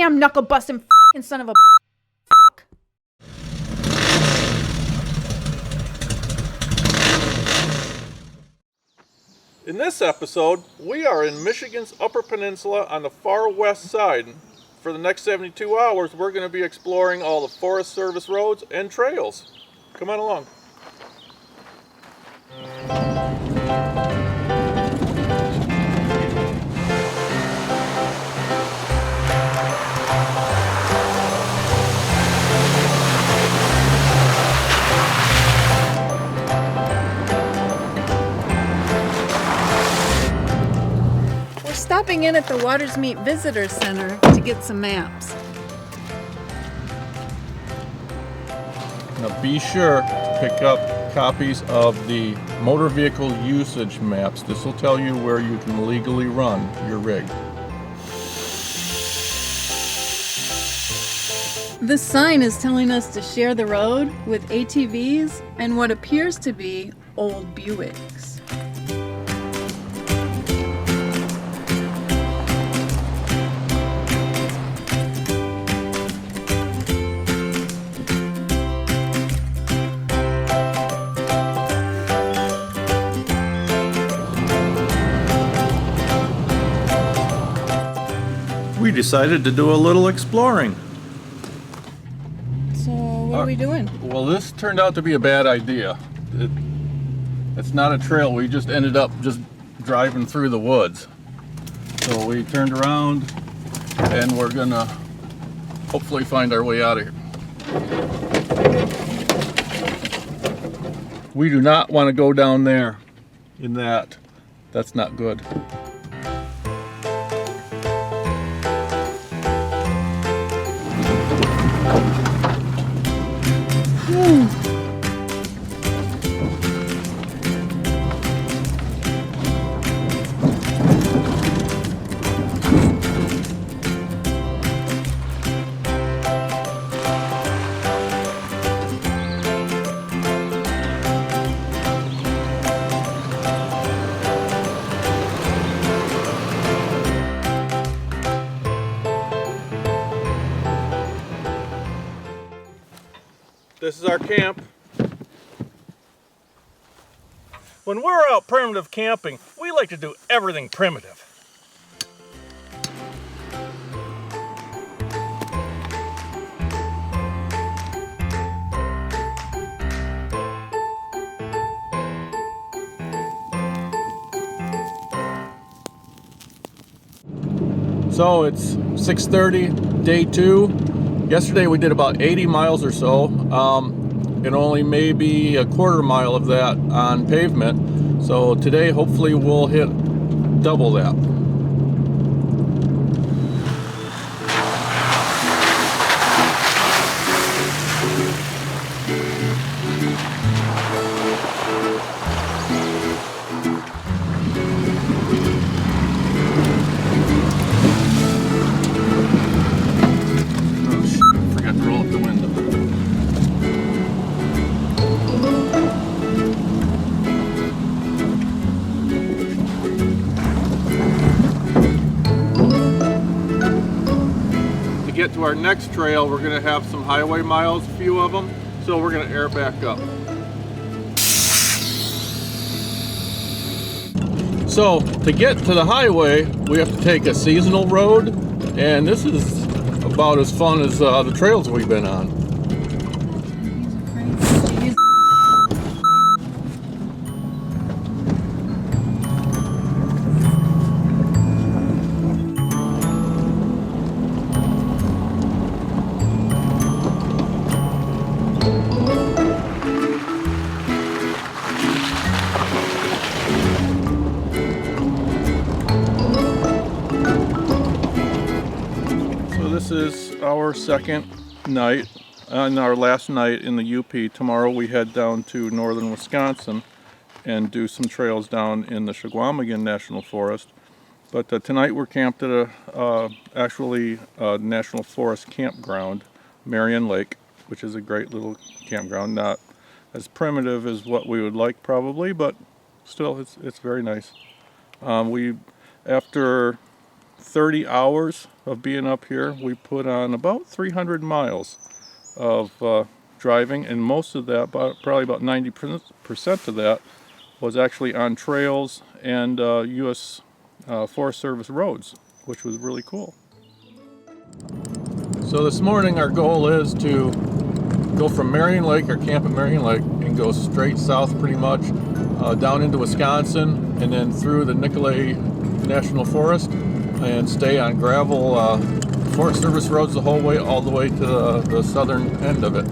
damn knuckle busting fucking son of a fuck. In this episode, we are in Michigan's Upper Peninsula on the far west side. For the next 72 hours, we're going to be exploring all the Forest Service roads and trails. Come on along. Stopping in at the Watersmeet Visitor Center to get some maps. Now be sure to pick up copies of the motor vehicle usage maps. This will tell you where you can legally run your rig. This sign is telling us to share the road with ATVs and what appears to be old Buicks. We decided to do a little exploring. So what are we doing? Well, this turned out to be a bad idea. It's not a trail. We just ended up just driving through the woods. So we turned around and we're gonna hopefully find our way out of here. We do not want to go down there in that. That's not good. This is our camp. When we're out primitive camping, we like to do everything primitive. So it's 6:30, day 2. Yesterday we did about 80 miles or so, and only maybe a quarter mile of that on pavement. So today hopefully we'll hit double that. Get to our next trail, we're going to have some highway miles, a few of them, so we're going to air back up. So to get to the highway, we have to take a seasonal road, and this is about as fun as the trails we've been on. This is our second night, and our last night in the UP. Tomorrow we head down to northern Wisconsin and do some trails down in the Shawamigan National Forest. But tonight we're camped at a National Forest campground, Marion Lake, which is a great little campground. Not as primitive as what we would like probably, but still it's very nice. After 30 hours of being up here, we put on about 300 miles of driving, and most of that, probably about 90% of that, was actually on trails and U.S. Forest Service roads, which was really cool. So this morning our goal is to go from Marion Lake, or camp at Marion Lake, and go straight south pretty much down into Wisconsin and then through the Nicolet National Forest and stay on gravel Forest Service roads the whole way, all the way to the southern end of it.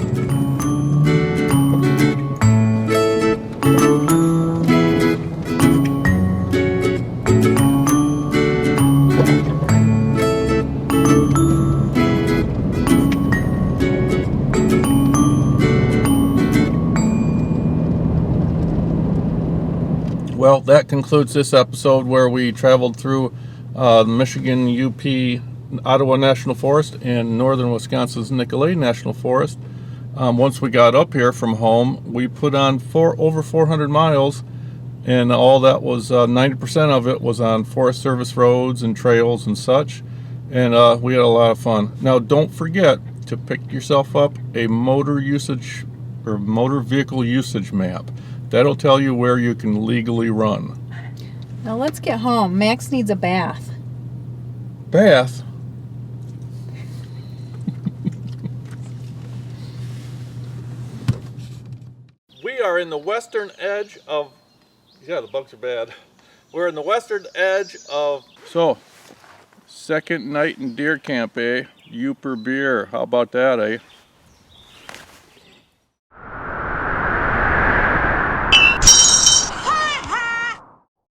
Well, that concludes this episode where we traveled through the Michigan UP Ottawa National Forest and northern Wisconsin's Nicolet National Forest. Once we got up here from home, we put on over 400 miles, and all that was 90% of it was on Forest Service roads and trails and such, and we had a lot of fun. Now, don't forget to pick yourself up a motor usage or motor vehicle usage map. That'll tell you where you can legally run. Now let's get home. Max needs a bath. Bath? We are in the western edge of... Yeah, the bugs are bad. We're in the western edge of... So, second night in deer camp, eh? Uper beer. How about that, eh?